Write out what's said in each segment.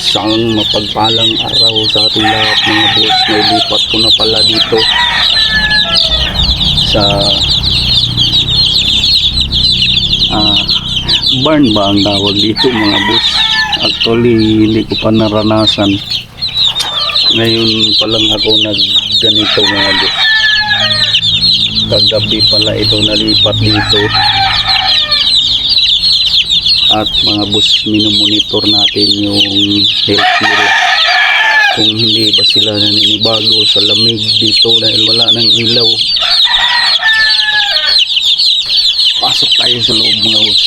Isang mapagpalang araw sa ating lahat mga boss. Nailipat ko na pala dito sa barn ba ang tawag dito mga boss. Actually hindi ko pa naranasan. Ngayon pa lang ako nagganito mga boss. Kagabi pala ito nalipat dito. At mga boss, minomonitor natin yung health nila. Kung hindi ba sila naninibago sa lamig dito dahil wala ng ilaw. Pasok tayo sa loob mga boss.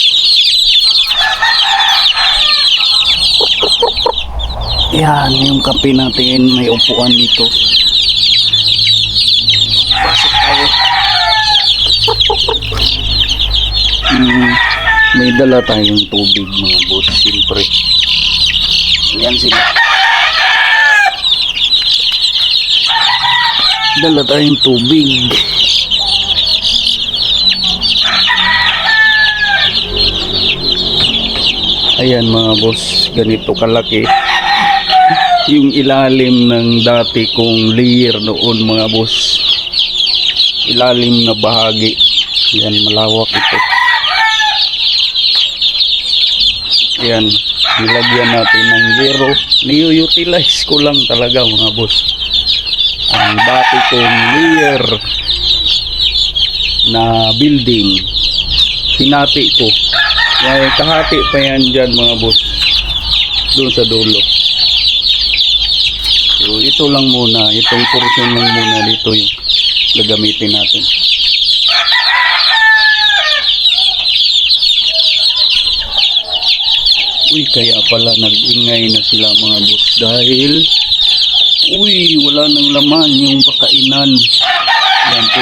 Yan yung kape natin, may upuan dito. Pasok tayo. May dala tayong tubig mga boss, siyempre. Yan sila. Dala tayong tubig. Ayan mga boss, ganito kalaki yung ilalim ng dati kong layer noon mga boss. Ilalim na bahagi. Yan, malawak ito. Yan, nilagyan natin ng zero. Ni-utilize ko lang talaga mga boss ang dati kong layer na building. Hinati ko. Yan, kahati pa yan dyan mga boss, doon sa dulo. So ito lang muna, itong portion lang muna dito yung gagamitin natin. Uy, kaya pala nag-ingay na sila mga boss dahil wala nang laman yung pakainan. Yan po.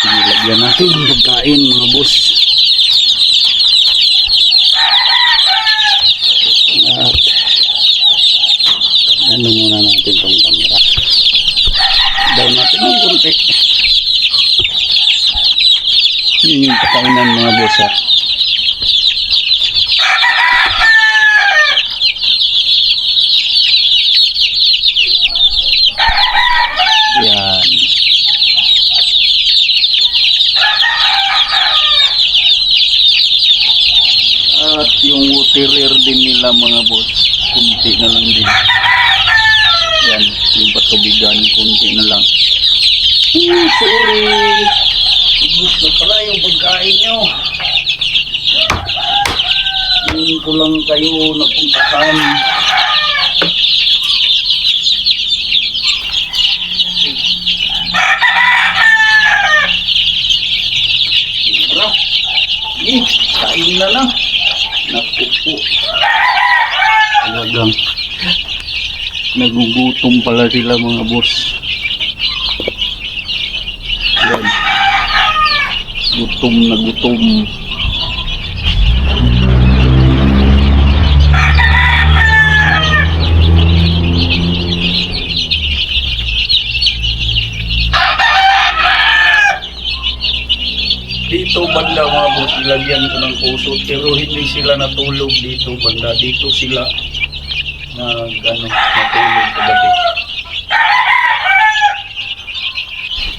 Sige, lagyan natin yung pagkain mga boss. At ano muna natin tong camera. Down natin ng konti. Yun yung pakainan mga boss ha. Yan. At yung waterer din nila mga boss, kunti na lang din. Yan, yung patubigan, kunti na lang. Sorry. Ubus na pala yung pagkain nyo. Yun ko lang kayo napuntahan. Kain na lang. Naku po. Talagang nagugutom pala sila mga boss. Yan. Gutom na gutom. Dito banda mga boss, ilagyan ko ng puso pero hindi sila natulog dito banda. Dito sila natulog kagabi.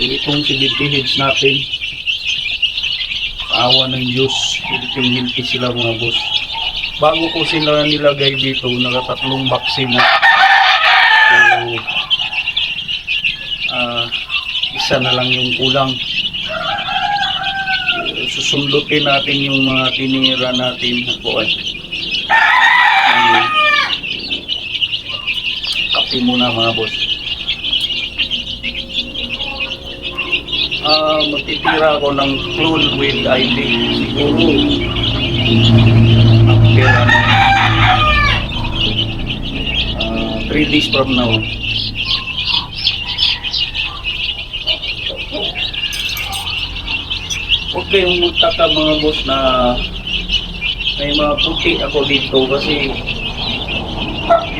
Itong silipihits natin, awa ng Diyos, hilti sila mga boss. Bago ko sila nilagay dito, nakatatlong vaccine na. So, isa na lang yung kulang. Susundutin natin yung mga tinira natin. Kape muna mga boss. Magtitira ako ng clone with ID siguro after 3 days from now. Okay, yung magtaka mga boss na may mga puti ako dito kasi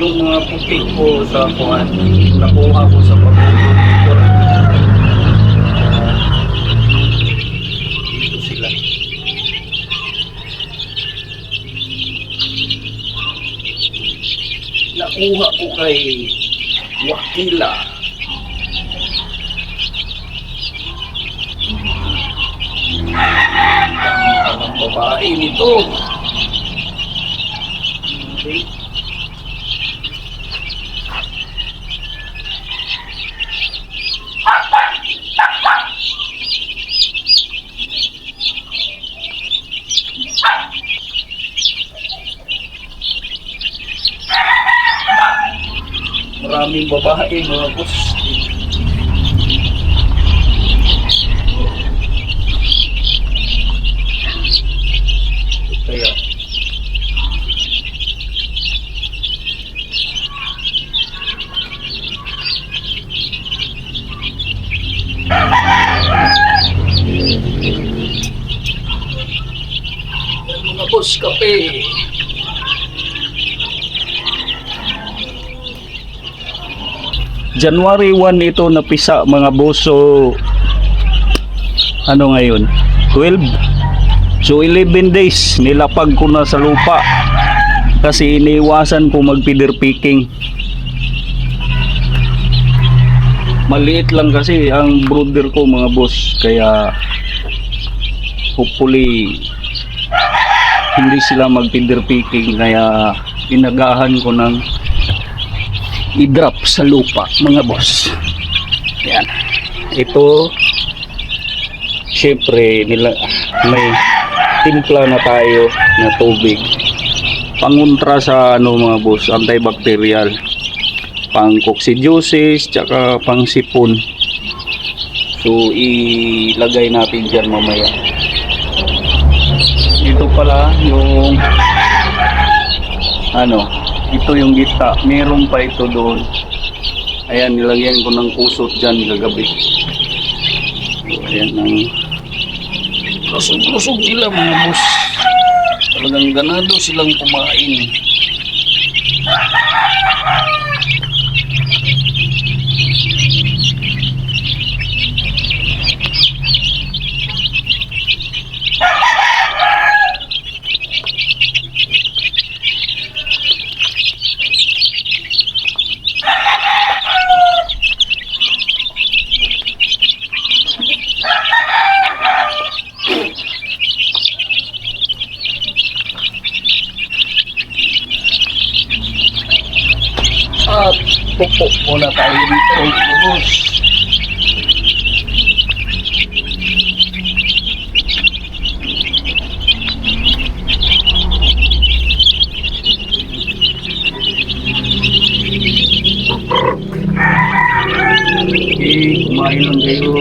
yung mga puti ko sa kuhan nakuha ko sa pag-uulog dito sila. nakuha ko kay Wakila. Ang babae nito. Okay. Maraming babae mga boss. Kaya mga boss, kape. January 1 ito napisa mga boss. So ano ngayon? 12. So 11 days nilapag ko na sa lupa kasi iniiwasan ko mag-feeder picking. Maliit lang kasi ang brooder ko mga boss, kaya hopefully hindi sila mag-feeder picking, kaya inagahan ko ng i-drop sa lupa mga boss. Yan. Ito syempre may timpla na tayo na tubig pangontra sa ano mga boss, antibacterial, pang coccidiosis tsaka pang sipon. So ilagay natin dyan mamaya. Ito pala yung ano, ito yung gita, meron pa ito doon. Ayan, nilagyan ko ng kusot dyan kagabi. Ayan ang lusog-lusog nila mga boss. Talagang ganado silang kumain. At pupo muna tayo dito mga boss. Okay, kumain lang kayo.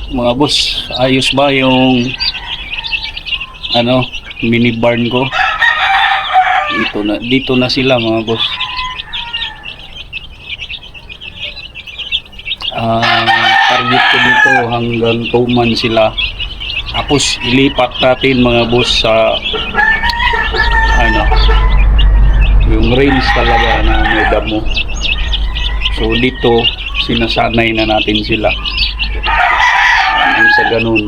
Mga boss, ayos ba yung mini barn ko? Dito na sila mga boss. Target ko dito hanggang 2 months sila. Tapos ilipat natin mga boss sa yung range talaga na may damo. So dito sinasanay na natin sila. Sa ganun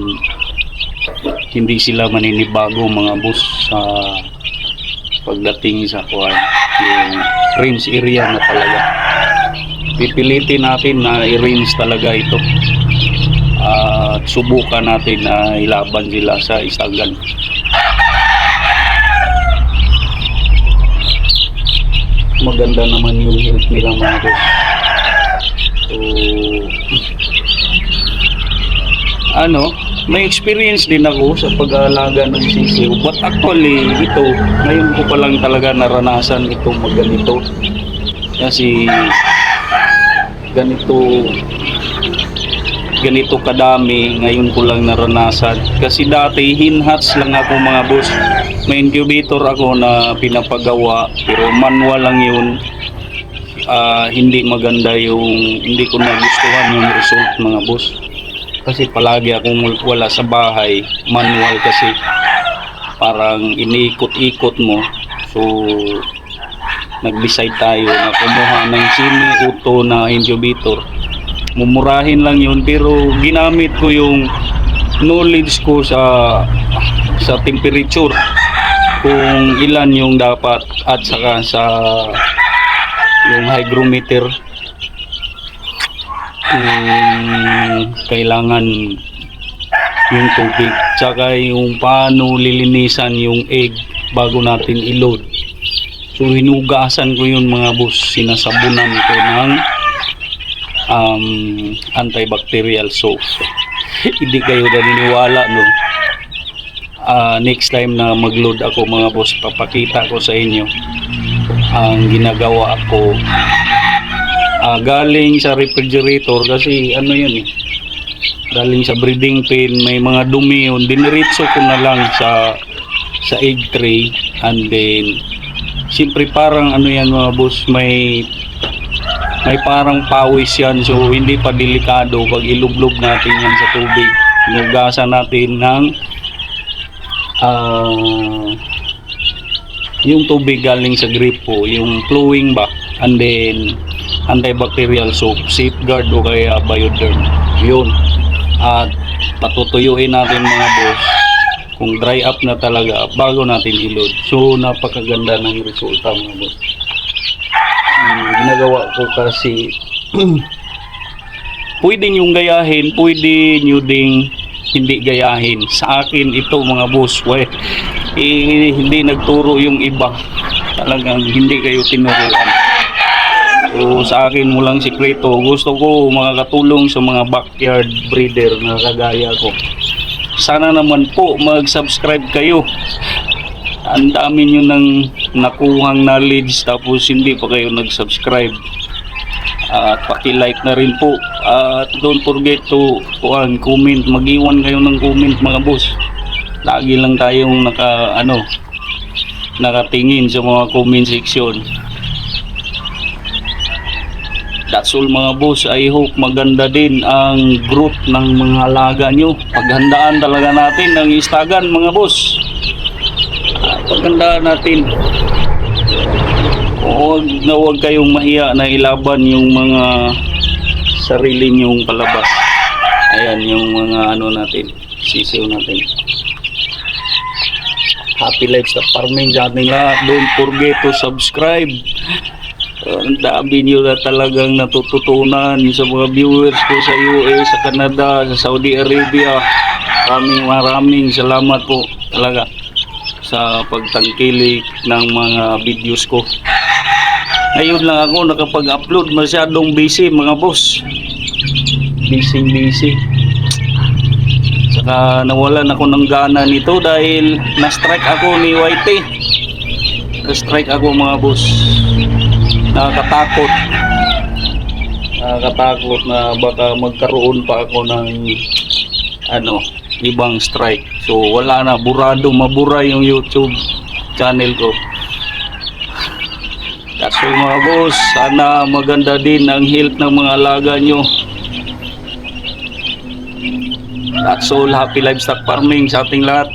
hindi sila maninibago mga boss sa pagdating sa yung range area na talaga. Pipilitin natin na i-range talaga ito at subukan natin na ilaban sila sa isagan. Maganda naman yung health nila mga boss. So may experience din ako sa pag-aalaga ng sisiw, but actually ito ngayon ko pa lang talaga naranasan itong magganito kasi ganito kadami ngayon ko lang naranasan. Kasi dati hinhats lang ako mga boss, may incubator ako na pinapagawa pero manual lang yun. Hindi maganda hindi ko nagustuhan yung result mga boss. Kasi palagi akong wala sa bahay, manual kasi parang iniikot-ikot mo. So nag-decide tayo na kumuha ng semi-auto na incubator. Mumurahin lang yun pero ginamit ko yung knowledge ko sa temperature, kung ilan yung dapat at saka sa yung hygrometer kailangan yung tubig, tsaka yung paano lilinisan yung egg bago natin i-load. So hinugasan ko yun mga boss, sinasabunan ko ng antibacterial soap. Hindi kayo naniniwala next time na mag-load ako mga boss, papakita ko sa inyo ang ginagawa ko. Galing sa refrigerator kasi ano yun eh, galing sa breeding pen, may mga dumi yun, diniritso ko na lang sa egg tray. And then siyempre parang ano yan mga boss, may parang pawis yan, so hindi pa delikado pag ilublob natin yan sa tubig. Inugasan natin ng yung tubig galing sa gripo, yung flowing ba, and then antibacterial soap, safeguard o kaya bioderm yun. At patutuyuin natin mga boss kung dry up na talaga bago natin i-load. So napakaganda ng resulta mga boss. Ginagawa ko kasi pwede nyong gayahin, pwede nyo ding hindi gayahin. Sa akin ito mga boss, hindi nagturo yung iba, talagang hindi kayo tinuruan. So sa akin walang sikreto, gusto ko makakatulong sa mga backyard breeder na kagaya ko. Sana naman po mag-subscribe kayo. Ang dami nyo nang nakuhang knowledge tapos hindi pa kayo nag-subscribe. At paki-like na rin po. At don't forget to comment, mag-iwan kayo ng comment mga boss. Lagi lang tayong nakatingin sa mga comment section. That's all mga boss. I hope maganda din ang growth ng mga alaga nyo. Paghandaan talaga natin ang istagan mga boss. Paghandaan natin. Huwag kayong mahiya na ilaban yung mga sarili nyong palabas. Ayan yung mga natin, sisiw natin. Happy Livestock Farming sa ating lahat. Don't forget to subscribe. Ang dami nyo na talagang natututunan sa mga viewers ko sa US, sa Canada, sa Saudi Arabia. Maraming salamat po talaga sa pagtangkilik ng mga videos ko. Ngayon lang ako nakapag-upload, masyadong busy mga boss. Busy. Saka nawalan ako ng gana nito dahil na-strike ako ni YT. Na-strike ako mga boss. Nakakatakot na baka magkaroon pa ako ng ibang strike. So wala na, mabura yung YouTube channel ko. That's all mga boss. Sana maganda din ang health ng mga alaga nyo. That's all. Happy Livestock Farming sa ating lahat.